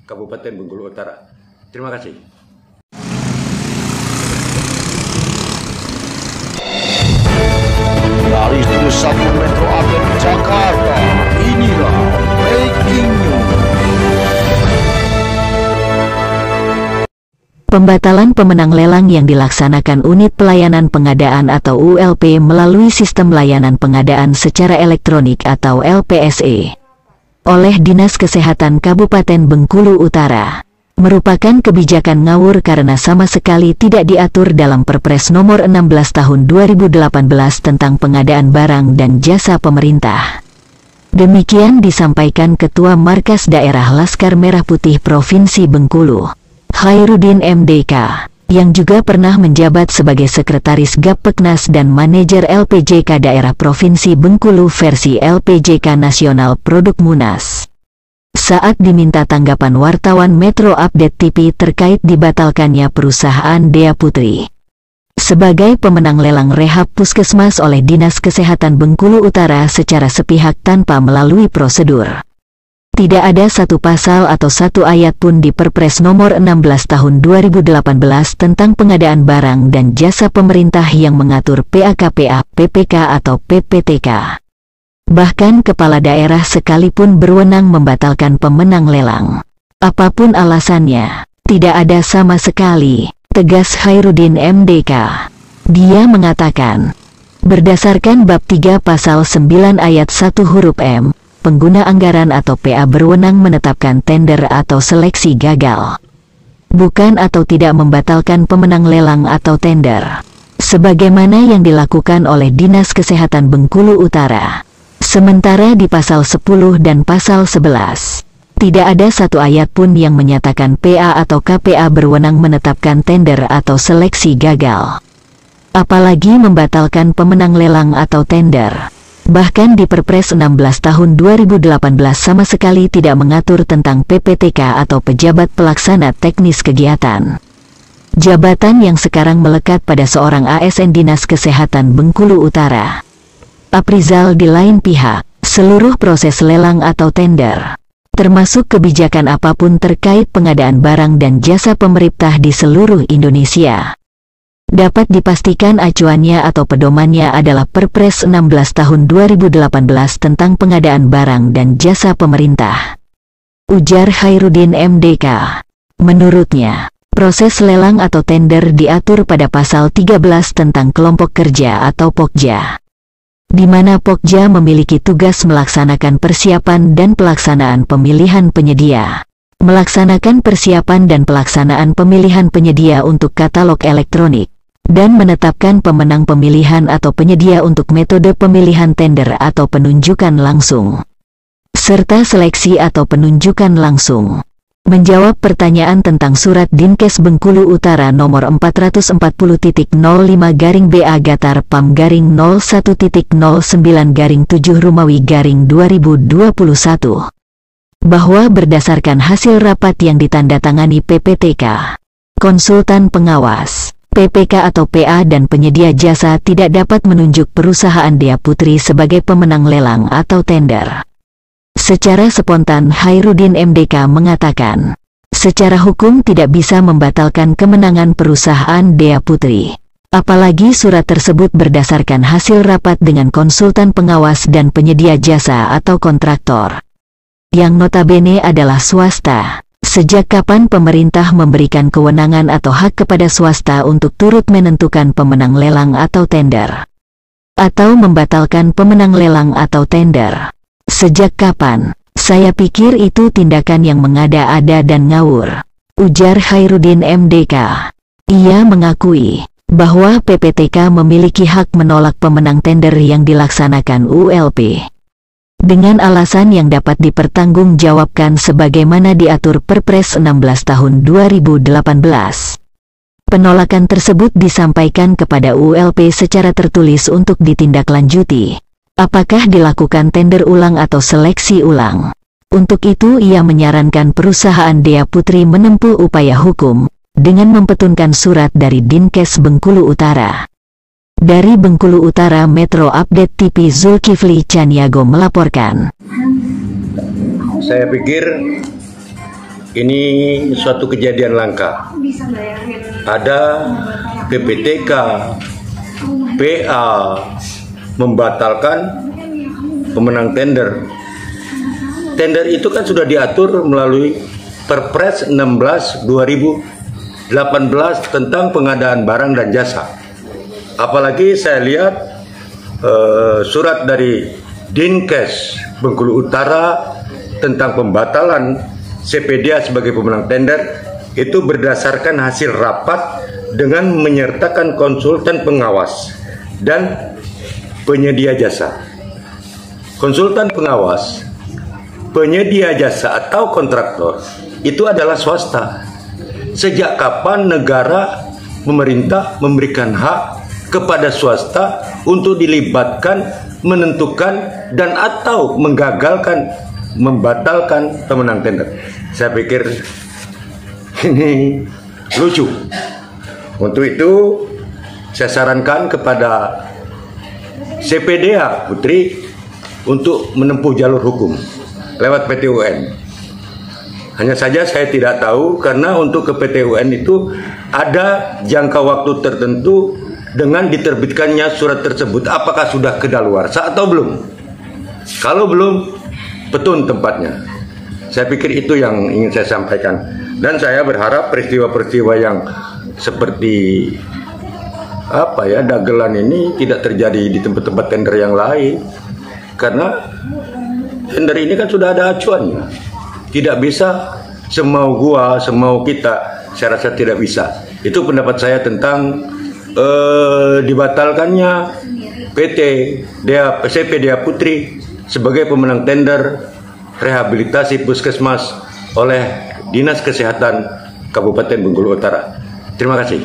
Kabupaten Bengkulu Utara. Terima kasih. Dari Studio 1 Metro Update Jakarta, inilah Breaking News. Pembatalan pemenang lelang yang dilaksanakan Unit Pelayanan Pengadaan atau ULP melalui Sistem Layanan Pengadaan Secara Elektronik atau LPSE oleh Dinas Kesehatan Kabupaten Bengkulu Utara merupakan kebijakan ngawur karena sama sekali tidak diatur dalam Perpres Nomor 16 Tahun 2018 tentang pengadaan barang dan jasa pemerintah. Demikian disampaikan Ketua Markas Daerah Laskar Merah Putih Provinsi Bengkulu, Khairuddin MDK, yang juga pernah menjabat sebagai Sekretaris Gapeknas dan Manajer LPJK Daerah Provinsi Bengkulu versi LPJK Nasional Produk Munas. Saat diminta tanggapan wartawan Metro Update TV terkait dibatalkannya perusahaan Dea Putri sebagai pemenang lelang rehab puskesmas oleh Dinas Kesehatan Bengkulu Utara secara sepihak tanpa melalui prosedur. Tidak ada satu pasal atau satu ayat pun di Perpres Nomor 16 Tahun 2018 tentang pengadaan barang dan jasa pemerintah yang mengatur PAKPA, PPK atau PPTK. Bahkan kepala daerah sekalipun berwenang membatalkan pemenang lelang. Apapun alasannya, tidak ada sama sekali, tegas Khairuddin MDK. Dia mengatakan, berdasarkan Bab 3 Pasal 9 Ayat 1 huruf M, pengguna anggaran atau PA berwenang menetapkan tender atau seleksi gagal, bukan atau tidak membatalkan pemenang lelang atau tender, sebagaimana yang dilakukan oleh Dinas Kesehatan Bengkulu Utara. Sementara di Pasal 10 dan Pasal 11, tidak ada satu ayat pun yang menyatakan PA atau KPA berwenang menetapkan tender atau seleksi gagal, apalagi membatalkan pemenang lelang atau tender. Bahkan di Perpres 16 Tahun 2018 sama sekali tidak mengatur tentang PPTK atau Pejabat Pelaksana Teknis Kegiatan. Jabatan yang sekarang melekat pada seorang ASN Dinas Kesehatan Bengkulu Utara. Aprizal di lain pihak, seluruh proses lelang atau tender, termasuk kebijakan apapun terkait pengadaan barang dan jasa pemerintah di seluruh Indonesia, dapat dipastikan acuannya atau pedomannya adalah Perpres 16 Tahun 2018 tentang pengadaan barang dan jasa pemerintah, ujar Khairuddin MDK. Menurutnya, proses lelang atau tender diatur pada Pasal 13 tentang kelompok kerja atau Pokja, di mana Pokja memiliki tugas melaksanakan persiapan dan pelaksanaan pemilihan penyedia, melaksanakan persiapan dan pelaksanaan pemilihan penyedia untuk katalog elektronik, dan menetapkan pemenang pemilihan atau penyedia untuk metode pemilihan tender atau penunjukan langsung, serta seleksi atau penunjukan langsung. Menjawab pertanyaan tentang Surat Dinkes Bengkulu Utara Nomor 440.05-BA-PAM-01.09-7 Rumawi-2021, bahwa berdasarkan hasil rapat yang ditandatangani PPTK, konsultan pengawas, PPK atau PA dan penyedia jasa tidak dapat menunjuk perusahaan Dea Putri sebagai pemenang lelang atau tender. Secara spontan Khairuddin MDK mengatakan, secara hukum tidak bisa membatalkan kemenangan perusahaan Dea Putri, apalagi surat tersebut berdasarkan hasil rapat dengan konsultan pengawas dan penyedia jasa atau kontraktor, yang notabene adalah swasta. Sejak kapan pemerintah memberikan kewenangan atau hak kepada swasta untuk turut menentukan pemenang lelang atau tender, atau membatalkan pemenang lelang atau tender? Sejak kapan? Saya pikir itu tindakan yang mengada-ada dan ngawur, ujar Khairuddin MDK. Ia mengakui bahwa PPTK memiliki hak menolak pemenang tender yang dilaksanakan ULP, dengan alasan yang dapat dipertanggungjawabkan sebagaimana diatur Perpres 16 Tahun 2018. Penolakan tersebut disampaikan kepada ULP secara tertulis untuk ditindaklanjuti, apakah dilakukan tender ulang atau seleksi ulang. Untuk itu ia menyarankan perusahaan Dea Putri menempuh upaya hukum dengan mempetunkan surat dari Dinkes Bengkulu Utara. Dari Bengkulu Utara, Metro Update TV, Zulkifli Caniago melaporkan. Saya pikir ini suatu kejadian langka. Ada PPTK, PA membatalkan pemenang tender. Tender itu kan sudah diatur melalui Perpres 16 2018 tentang pengadaan barang dan jasa. Apalagi saya lihat surat dari Dinkes Bengkulu Utara tentang pembatalan CPDA sebagai pemenang tender itu berdasarkan hasil rapat dengan menyertakan konsultan pengawas dan penyedia jasa. Konsultan pengawas, penyedia jasa atau kontraktor itu adalah swasta. Sejak kapan negara, pemerintah memberikan hak kepada swasta untuk dilibatkan, menentukan dan atau menggagalkan, membatalkan pemenang tender? Saya pikir ini lucu. Untuk itu saya sarankan kepada CPDA Putri untuk menempuh jalur hukum lewat PT UN. Hanya saja saya tidak tahu karena untuk ke PT UN itu ada jangka waktu tertentu dengan diterbitkannya surat tersebut. Apakah sudah kedaluarsa atau belum? Kalau belum, petun tempatnya. Saya pikir itu yang ingin saya sampaikan. Dan saya berharap peristiwa-peristiwa yang seperti dagelan ini tidak terjadi di tempat-tempat tender yang lain. Karena tender ini kan sudah ada acuannya. Tidak bisa semau gua, semau kita. Saya rasa tidak bisa. Itu pendapat saya tentang dibatalkannya CPDA Putri sebagai pemenang tender rehabilitasi puskesmas oleh Dinas Kesehatan Kabupaten Bengkulu Utara. Terima kasih.